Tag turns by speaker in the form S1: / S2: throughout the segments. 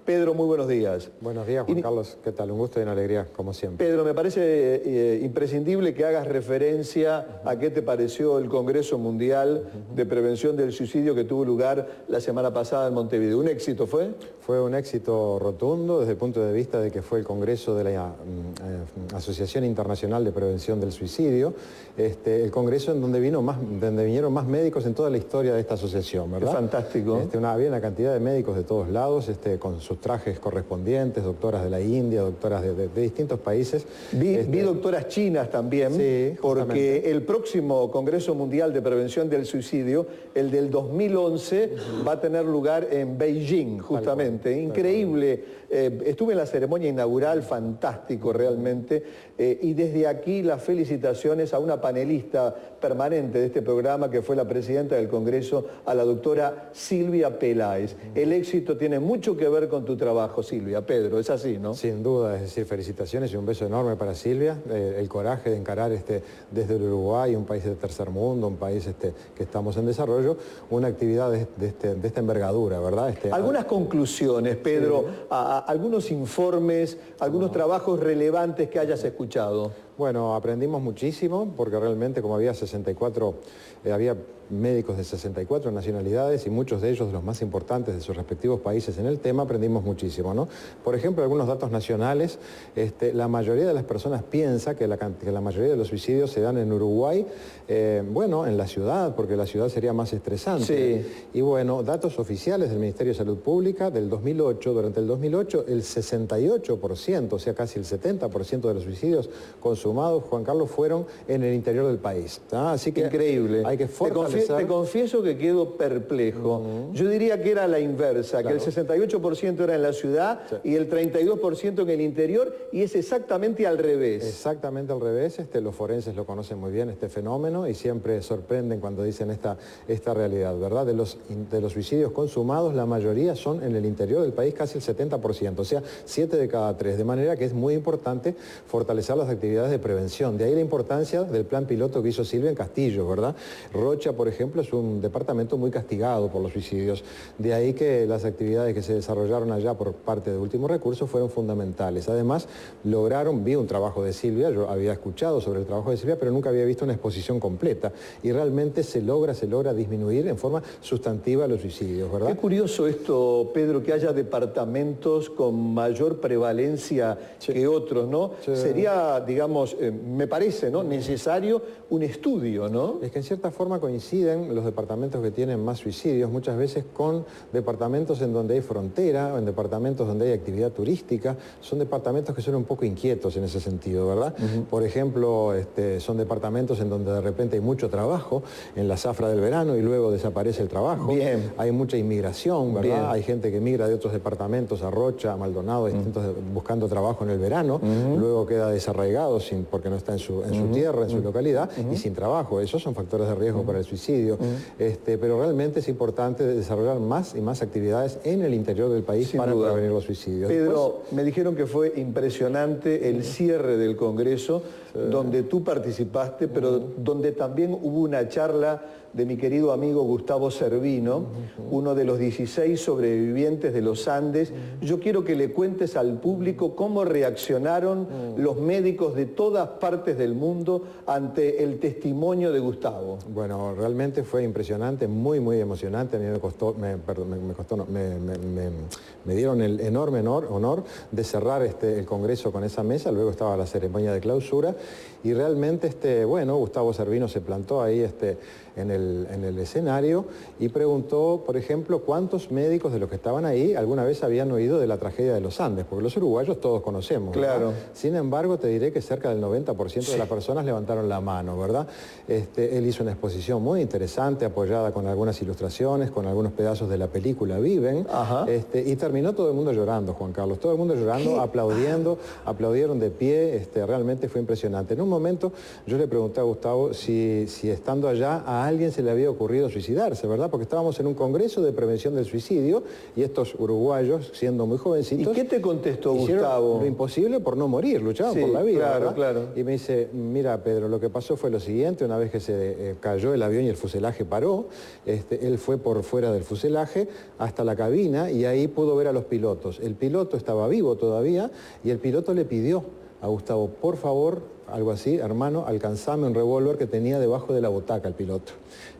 S1: Pedro, muy buenos días.
S2: Buenos días, Juan Carlos. ¿Qué tal? Un gusto y una alegría, como siempre.
S1: Pedro, me parece imprescindible que hagas referencia a qué te pareció el Congreso Mundial de Prevención del Suicidio que tuvo lugar la semana pasada en Montevideo. ¿Un éxito fue?
S2: Fue un éxito rotundo desde el punto de vista de que fue el Congreso de la Asociación Internacional de Prevención del Suicidio, el Congreso en donde vinieron más médicos en toda la historia de esta asociación, ¿verdad?
S1: Qué fantástico.
S2: Había una cantidad de médicos de todos lados, con sus trajes correspondientes, doctoras de la India, doctoras de distintos países.
S1: Vi doctoras chinas también,
S2: sí,
S1: porque el próximo Congreso Mundial de Prevención del Suicidio, el del 2011, va a tener lugar en Beijing, justamente. Increíble. Estuve en la ceremonia inaugural, fantástico realmente, y desde aquí las felicitaciones a una panelista permanente de este programa, que fue la presidenta del Congreso, a la doctora Silvia Peláez. El éxito tiene mucho que ver con tu trabajo, Silvia. Pedro, es así, ¿no?
S2: Sin duda, es decir, felicitaciones y un beso enorme para Silvia, el coraje de encarar desde el Uruguay, un país de tercer mundo, un país que estamos en desarrollo, una actividad de esta envergadura, ¿verdad?
S1: Algunas conclusiones, Pedro, sí. Algunos informes, algunos trabajos relevantes que hayas escuchado.
S2: Bueno, aprendimos muchísimo porque realmente como había había médicos de 64 nacionalidades y muchos de ellos de los más importantes de sus respectivos países en el tema, aprendimos muchísimo, ¿no? Por ejemplo, algunos datos nacionales, la mayoría de las personas piensa que la mayoría de los suicidios se dan en Uruguay, bueno, en la ciudad, porque la ciudad sería más estresante.
S1: Sí.
S2: Y bueno, datos oficiales del Ministerio de Salud Pública del 2008, durante el 2008 el 68%, o sea casi el 70% de los suicidios consumados, Juan Carlos, fueron en el interior del país. Así que
S1: increíble.
S2: Hay que fortalecer.
S1: Te confieso que quedo perplejo. Yo diría que era la inversa, claro, que el 68% era en la ciudad, sí, y el 32% en el interior, y es exactamente al revés.
S2: Exactamente al revés. Los forenses lo conocen muy bien, este fenómeno, y siempre sorprenden cuando dicen esta realidad, ¿verdad? De los suicidios consumados, la mayoría son en el interior del país, casi el 70%, o sea, 7 de cada 3. De manera que es muy importante fortalecer las actividades de prevención. De ahí la importancia del plan piloto que hizo Silvia en Castillo, ¿verdad? Rocha, por ejemplo, es un departamento muy castigado por los suicidios. De ahí que las actividades que se desarrollaron allá por parte de Último Recurso fueron fundamentales. Además, vi un trabajo de Silvia, yo había escuchado sobre el trabajo de Silvia, pero nunca había visto una exposición completa. Y realmente se logra disminuir en forma sustantiva los suicidios, ¿verdad?
S1: Qué curioso esto, Pedro, que haya departamentos con mayor prevalencia, sí, que otros, ¿no? Sí. Sería, digamos, me parece, ¿no?, necesario un estudio, ¿no?
S2: Es que en cierta forma coinciden los departamentos que tienen más suicidios muchas veces con departamentos en donde hay frontera, o en departamentos donde hay actividad turística. Son departamentos que son un poco inquietos en ese sentido, ¿verdad? Por ejemplo, son departamentos en donde de repente hay mucho trabajo en la zafra del verano y luego desaparece el trabajo.
S1: Bien.
S2: Hay mucha inmigración, ¿verdad? Bien. Hay gente que migra de otros departamentos a Rocha, a Maldonado, distintos, buscando trabajo en el verano, luego queda desarraigado porque no está en su tierra, en su localidad, y sin trabajo. Esos son factores de riesgo para el suicidio. Pero realmente es importante desarrollar más y más actividades en el interior del país para prevenir los suicidios.
S1: Pedro, me dijeron que fue impresionante el cierre del Congreso, sí, donde tú participaste, pero donde también hubo una charla de mi querido amigo Gustavo Servino, uno de los 16 sobrevivientes de los Andes. Yo quiero que le cuentes al público cómo reaccionaron los médicos de todas partes del mundo ante el testimonio de Gustavo.
S2: Bueno, realmente fue impresionante, muy, muy emocionante. A mí me dieron el enorme honor de cerrar el Congreso con esa mesa. Luego estaba la ceremonia de clausura y realmente, bueno, Gustavo Servino se plantó ahí en el escenario y preguntó, por ejemplo, cuántos médicos de los que estaban ahí alguna vez habían oído de la tragedia de los Andes, porque los uruguayos todos conocemos, ¿verdad?
S1: Claro.
S2: Sin embargo, te diré que cerca del 90% de las personas levantaron la mano, ¿verdad? Él hizo una exposición muy interesante, apoyada con algunas ilustraciones, con algunos pedazos de la película Viven, y terminó todo el mundo llorando, Juan Carlos, todo el mundo llorando, aplaudieron de pie, realmente fue impresionante. impresionante. En un momento yo le pregunté a Gustavo si estando allá a alguien se le había ocurrido suicidarse, ¿verdad? Porque estábamos en un congreso de prevención del suicidio y estos uruguayos, siendo muy jovencitos...
S1: ¿Y qué te contestó Gustavo?
S2: Lo imposible por no morir, luchaban por la vida,
S1: claro,
S2: ¿verdad?
S1: claro.
S2: Y me dice, mira Pedro, lo que pasó fue lo siguiente, una vez que se cayó el avión y el fuselaje paró, él fue por fuera del fuselaje hasta la cabina y ahí pudo ver a los pilotos. El piloto estaba vivo todavía y el piloto le pidió a Gustavo, por favor, algo así, hermano, alcanzame un revólver que tenía debajo de la butaca el piloto.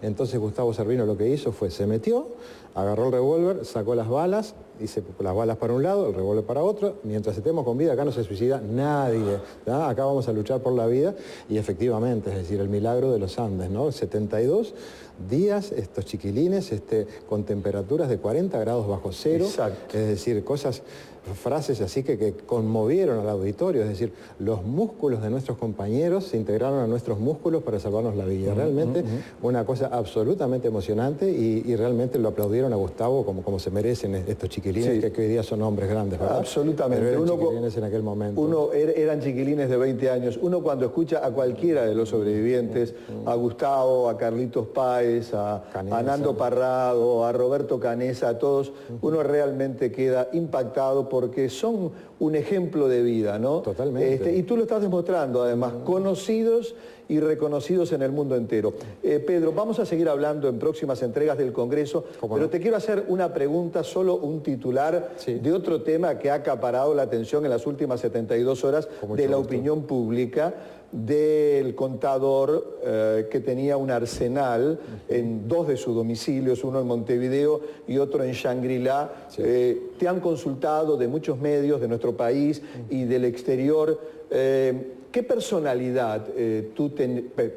S2: Entonces Gustavo Servino lo que hizo fue, se metió, agarró el revólver, sacó las balas, hice las balas para un lado, el revólver para otro. Mientras estemos con vida, acá no se suicida nadie, ¿verdad? Acá vamos a luchar por la vida y efectivamente, es decir, el milagro de los Andes, ¿no? 72 días, estos chiquilines con temperaturas de 40 grados bajo cero.
S1: Exacto.
S2: Es decir, frases así que conmovieron al auditorio, es decir, los músculos de nuestros compañeros se integraron a nuestros músculos para salvarnos la vida. Realmente una cosa absolutamente emocionante y realmente lo aplaudieron a Gustavo como se merecen estos chiquilines, que hoy día son hombres grandes, ¿verdad?
S1: Absolutamente.
S2: Pero eran chiquilines en aquel momento.
S1: Eran chiquilines de 20 años. Uno cuando escucha a cualquiera de los sobrevivientes, a Gustavo, a Carlitos Páez, a Nando Parrado, a Roberto Canesa, a todos, uno realmente queda impactado porque son un ejemplo de vida, ¿no?
S2: Totalmente.
S1: Y tú lo estás demostrando, además, conocidos y reconocidos en el mundo entero. Pedro, vamos a seguir hablando en próximas entregas del Congreso, pero te quiero hacer una pregunta, solo un titular de otro tema que ha acaparado la atención en las últimas 72 horas de la opinión pública, del contador que tenía un arsenal en 2 de sus domicilios, uno en Montevideo y otro en Shangri-La. Te han consultado de muchos medios de nuestro país y del exterior. ¿Qué personalidad tú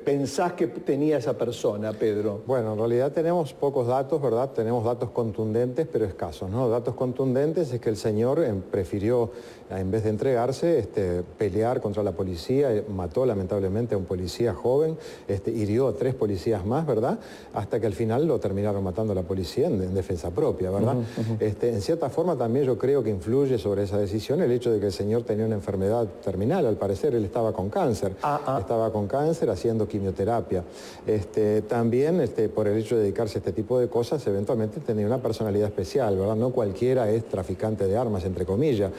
S1: pensás que tenía esa persona, Pedro?
S2: Bueno, en realidad tenemos pocos datos, ¿verdad? Tenemos datos contundentes, pero escasos, ¿no? Datos contundentes es que el señor prefirió, en vez de entregarse, pelear contra la policía, mató lamentablemente a un policía joven, hirió a 3 policías más, ¿verdad? Hasta que al final lo terminaron matando a la policía en defensa propia, ¿verdad? En cierta forma también yo creo que influye sobre esa decisión el hecho de que el señor tenía una enfermedad terminal, al parecer él estaba con cáncer, estaba con cáncer haciendo quimioterapia. También por el hecho de dedicarse a este tipo de cosas, eventualmente tenía una personalidad especial, ¿verdad? No cualquiera es traficante de armas, entre comillas,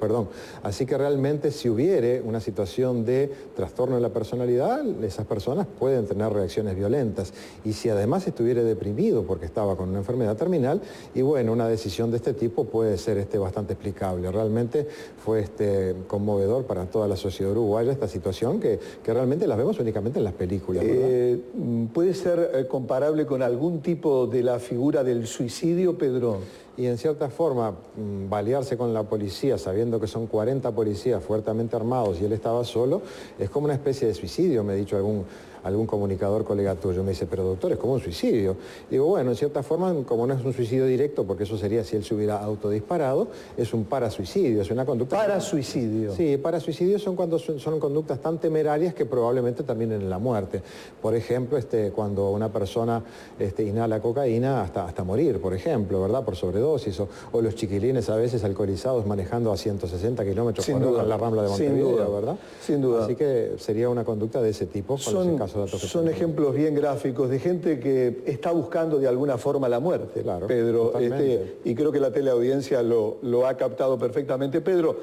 S2: perdón. Así que realmente si hubiere una situación de trastorno de la personalidad, esas personas pueden tener reacciones violentas. Y si además estuviera deprimido porque estaba con una enfermedad terminal, y bueno, una decisión de este tipo puede ser bastante explicable. Realmente fue conmovedor para toda la sociedad uruguaya esta situación que realmente las vemos únicamente en las películas, ¿verdad?
S1: ¿Puede ser comparable con algún tipo de la figura del suicidio, Pedro?
S2: Y en cierta forma, balearse con la policía, sabiendo que son 40 policías fuertemente armados y él estaba solo, es como una especie de suicidio, me ha dicho algún comunicador colega tuyo. Me dice, pero doctor, es como un suicidio. Digo, bueno, en cierta forma, como no es un suicidio directo, porque eso sería si él se hubiera autodisparado, es un parasuicidio, es una conducta...
S1: ¿Parasuicidio?
S2: Sí, parasuicidios son cuando son conductas tan temerarias que probablemente terminen en la muerte. Por ejemplo, cuando una persona inhala cocaína hasta morir, por ejemplo, ¿verdad? Por sobredosis, o los chiquilines a veces alcoholizados manejando a 160 kilómetros por hora en la Rambla de Montevideo, ¿verdad?
S1: Sin duda.
S2: Así que sería una conducta de ese tipo.
S1: Son ejemplos bien gráficos de gente que está buscando de alguna forma la muerte,
S2: claro,
S1: Pedro, y creo que la teleaudiencia lo ha captado perfectamente. Pedro,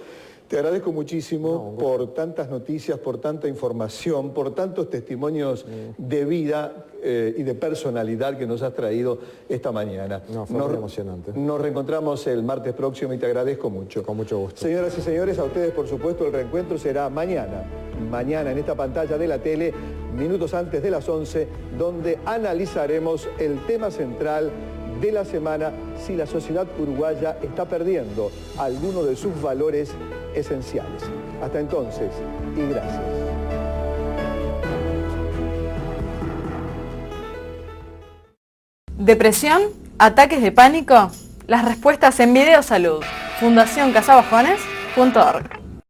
S1: te agradezco muchísimo por tantas noticias, por tanta información, por tantos testimonios de vida y de personalidad que nos has traído esta mañana.
S2: Fue muy emocionante.
S1: Nos reencontramos el martes próximo y te agradezco mucho.
S2: Con mucho gusto.
S1: Señoras y señores, a ustedes por supuesto el reencuentro será mañana. Mañana en esta pantalla de la tele, minutos antes de las 11, donde analizaremos el tema central de la semana, si la sociedad uruguaya está perdiendo alguno de sus valores esenciales. Hasta entonces, y gracias.
S3: ¿Depresión? ¿Ataques de pánico? Las respuestas en Video Salud. fundacioncasabajones.org